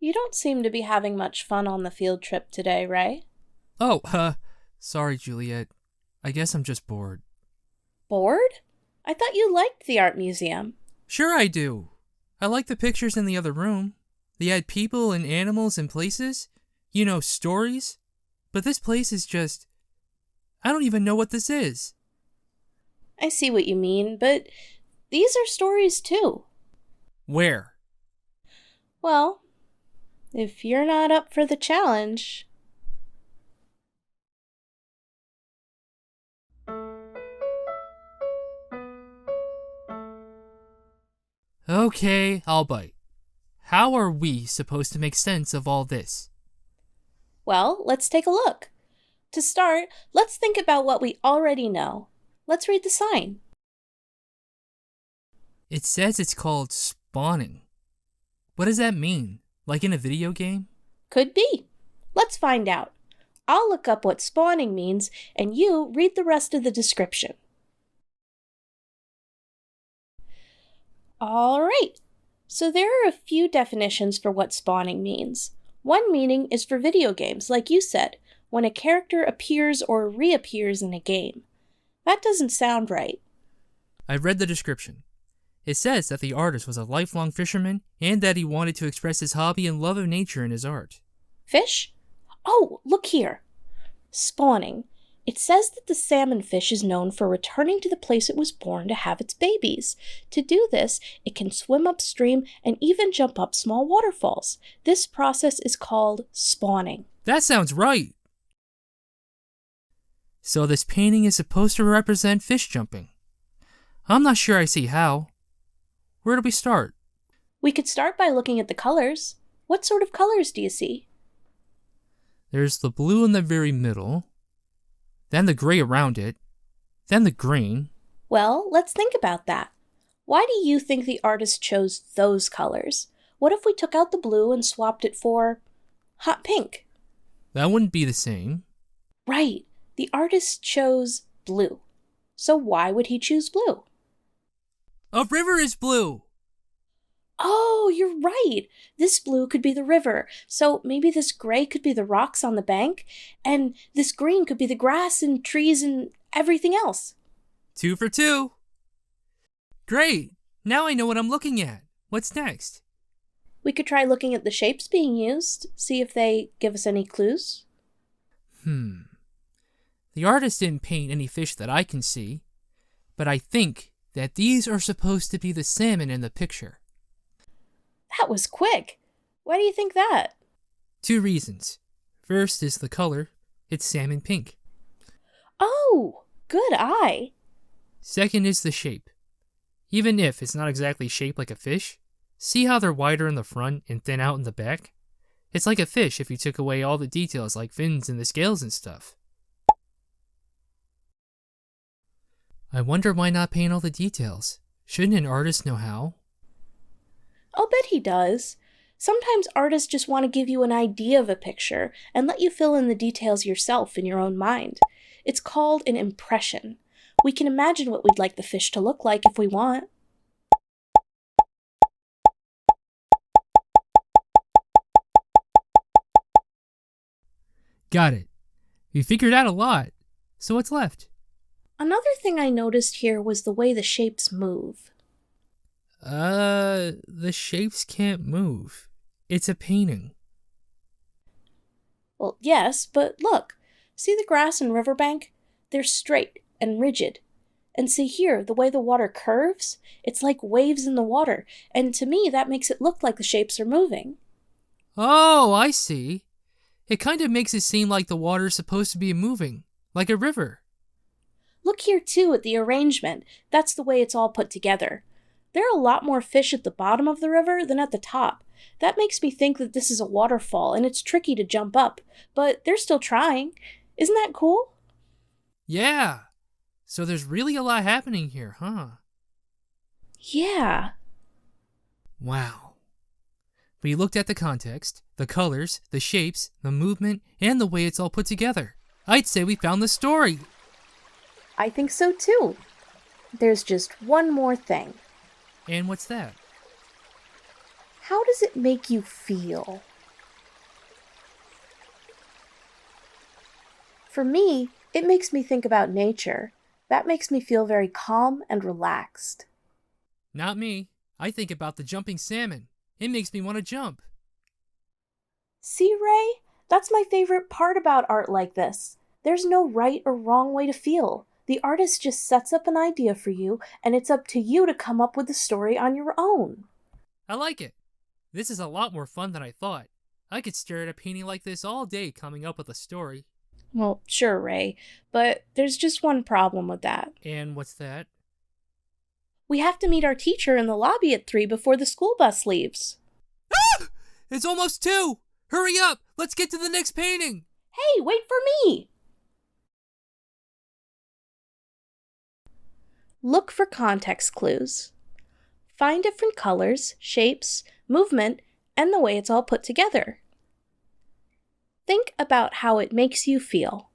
You don't seem to be having much fun on the field trip today, Ray. Oh, sorry, Juliette. I guess I'm just bored. Bored? I thought you liked the art museum. Sure I do. I like the pictures in the other room. They had people and animals and places. You know, stories. But this place is just... I don't even know what this is. I see what you mean, but these are stories too. Where? Well, if you're not up for the challenge... Okay, I'll bite. How are we supposed to make sense of all this? Well, let's take a look. To start, let's think about what we already know. Let's read the sign. It says it's called spawning. What does that mean? Like in a video game? Could be. Let's find out. I'll look up what spawning means, and you read the rest of the description. All right. So there are a few definitions for what spawning means. One meaning is for video games, like you said, when a character appears or reappears in a game. That doesn't sound right. I read the description. It says that the artist was a lifelong fisherman and that he wanted to express his hobby and love of nature in his art. Fish? Oh, look here. Spawning. It says that the salmon fish is known for returning to the place it was born to have its babies. To do this, it can swim upstream and even jump up small waterfalls. This process is called spawning. That sounds right. So this painting is supposed to represent fish jumping. I'm not sure I see how. Where do we start? We could start by looking at the colors. What sort of colors do you see? There's the blue in the very middle, then the gray around it, then the green. Well, let's think about that. Why do you think the artist chose those colors? What if we took out the blue and swapped it for hot pink? That wouldn't be the same. Right. The artist chose blue. So why would he choose blue? A river is blue! Oh, you're right. This blue could be the river. So maybe this gray could be the rocks on the bank, and this green could be the grass and trees and everything else. 2 for 2. Great! Now I know what I'm looking at. What's next? We could try looking at the shapes being used, see if they give us any clues. The artist didn't paint any fish that I can see, but I think that these are supposed to be the salmon in the picture. That was quick. Why do you think that? 2 reasons. First is the color. It's salmon pink. Oh, good eye. Second is the shape. Even if it's not exactly shaped like a fish, see how they're wider in the front and thin out in the back? It's like a fish if you took away all the details like fins and the scales and stuff. I wonder why not paint all the details? Shouldn't an artist know how? I'll bet he does. Sometimes artists just want to give you an idea of a picture and let you fill in the details yourself in your own mind. It's called an impression. We can imagine what we'd like the fish to look like if we want. Got it. We figured out a lot. So what's left? Another thing I noticed here was the way the shapes move. The shapes can't move. It's a painting. Well, yes, but look. See the grass and riverbank? They're straight and rigid. And see here, the way the water curves? It's like waves in the water, and to me that makes it look like the shapes are moving. Oh, I see. It kind of makes it seem like the water's supposed to be moving, like a river. Look here too at the arrangement. That's the way it's all put together. There are a lot more fish at the bottom of the river than at the top. That makes me think that this is a waterfall and it's tricky to jump up, but they're still trying. Isn't that cool? Yeah. So there's really a lot happening here, huh? Yeah. Wow. We looked at the context, the colors, the shapes, the movement, and the way it's all put together. I'd say we found the story. I think so too. There's just one more thing. And what's that? How does it make you feel? For me, it makes me think about nature. That makes me feel very calm and relaxed. Not me. I think about the jumping salmon. It makes me want to jump. See, Ray? That's my favorite part about art like this. There's no right or wrong way to feel. The artist just sets up an idea for you, and it's up to you to come up with the story on your own. I like it. This is a lot more fun than I thought. I could stare at a painting like this all day coming up with a story. Well, sure, Ray, but there's just one problem with that. And what's that? We have to meet our teacher in the lobby at 3 before the school bus leaves. Ah! It's almost 2! Hurry up! Let's get to the next painting! Hey, wait for me! Look for context clues. Find different colors, shapes, movement, and the way it's all put together. Think about how it makes you feel.